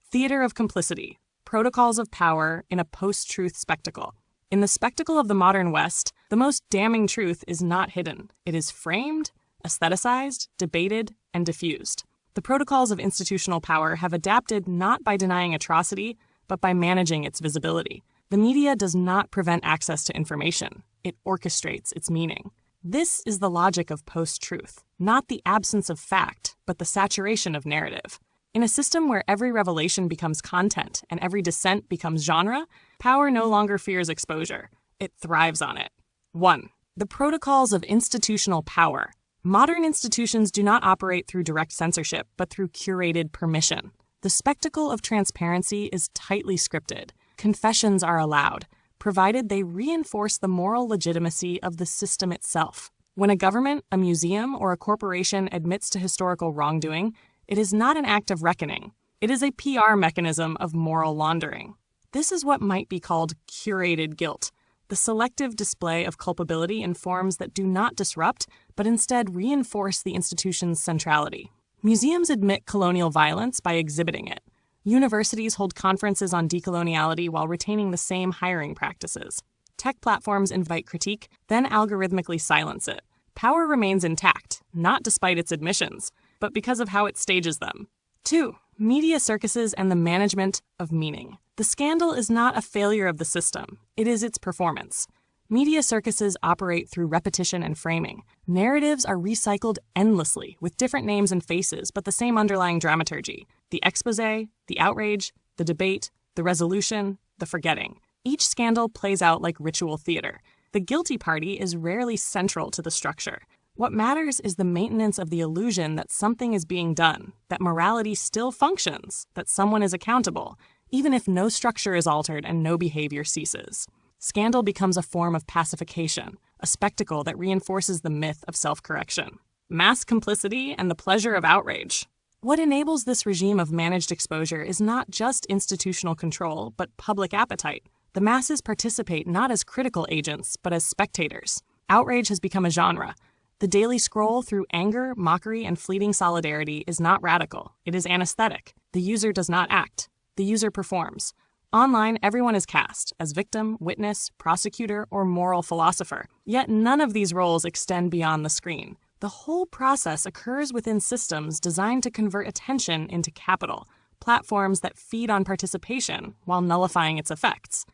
Theater of complicity. Protocols of power in a post-truth spectacle. In the spectacle of the modern West, the most damning truth is not hidden. It is framed, aestheticized, debated, and diffused. The protocols of institutional power have adapted not by denying atrocity, but by managing its visibility. The media does not prevent access to information. It orchestrates its meaning. This is the logic of post-truth, not the absence of fact, but the saturation of narrative. In a system where every revelation becomes content and every dissent becomes genre, power no longer fears exposure. It thrives on it. 1. The protocols of institutional power. Modern institutions do not operate through direct censorship, but through curated permission. The spectacle of transparency is tightly scripted. Confessions are allowed, provided they reinforce the moral legitimacy of the system itself. When a government, a museum, or a corporation admits to historical wrongdoing, it is not an act of reckoning. It is a PR mechanism of moral laundering. This is what might be called curated guilt, the selective display of culpability in forms that do not disrupt, but instead reinforce the institution's centrality. Museums admit colonial violence by exhibiting it. Universities hold conferences on decoloniality while retaining the same hiring practices. Tech platforms invite critique, then algorithmically silence it. Power remains intact, not despite its admissions, but because of how it stages them. 2. Media circuses and the management of meaning. The scandal is not a failure of the system. It is its performance. Media circuses operate through repetition and framing. Narratives are recycled endlessly with different names and faces, but the same underlying dramaturgy. The exposé, the outrage, the debate, the resolution, the forgetting. Each scandal plays out like ritual theater. The guilty party is rarely central to the structure. What matters is the maintenance of the illusion that something is being done, that morality still functions, that someone is accountable, even if no structure is altered and no behavior ceases. Scandal becomes a form of pacification, a spectacle that reinforces the myth of self-correction. Mass complicity and the pleasure of outrage. What enables this regime of managed exposure is not just institutional control, but public appetite. The masses participate not as critical agents, but as spectators. Outrage has become a genre. The daily scroll through anger, mockery, and fleeting solidarity is not radical. It is anesthetic. The user does not act. The user performs. Online, everyone is cast as victim, witness, prosecutor, or moral philosopher. Yet none of these roles extend beyond the screen. The whole process occurs within systems designed to convert attention into capital, platforms that feed on participation while nullifying its effects.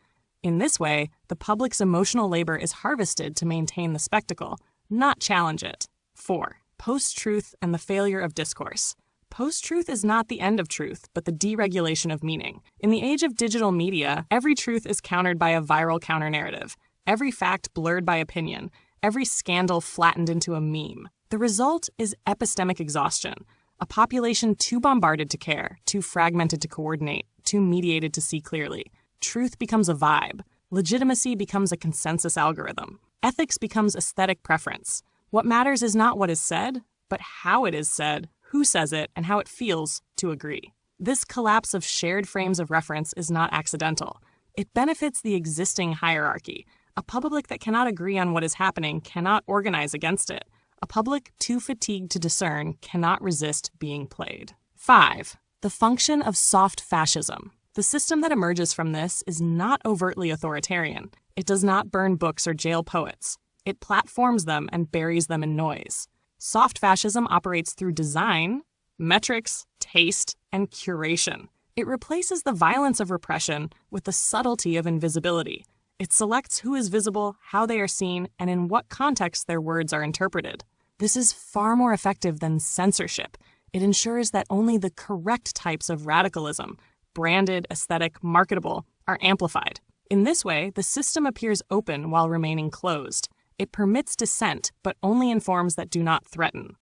In this way, the public's emotional labor is harvested to maintain the spectacle, not challenge it. 4. Post-truth and the failure of discourse. Post-truth is not the end of truth, but the deregulation of meaning. In the age of digital media, every truth is countered by a viral counter-narrative, every fact blurred by opinion, every scandal flattened into a meme. The result is epistemic exhaustion, a population too bombarded to care, too fragmented to coordinate, too mediated to see clearly. Truth becomes a vibe. Legitimacy becomes a consensus algorithm. Ethics becomes aesthetic preference. What matters is not what is said, but how it is said, who says it, and how it feels to agree. This collapse of shared frames of reference is not accidental. It benefits the existing hierarchy. A public that cannot agree on what is happening cannot organize against it. A public too fatigued to discern cannot resist being played. 5. The function of soft fascism. The system that emerges from this is not overtly authoritarian. It does not burn books or jail poets. It platforms them and buries them in noise. Soft fascism operates through design, metrics, taste, and curation. It replaces the violence of repression with the subtlety of invisibility. It selects who is visible, how they are seen, and in what context their words are interpreted. This is far more effective than censorship. It ensures that only the correct types of radicalism, branded, aesthetic, marketable, are amplified. In this way, the system appears open while remaining closed. It permits dissent, but only in forms that do not threaten.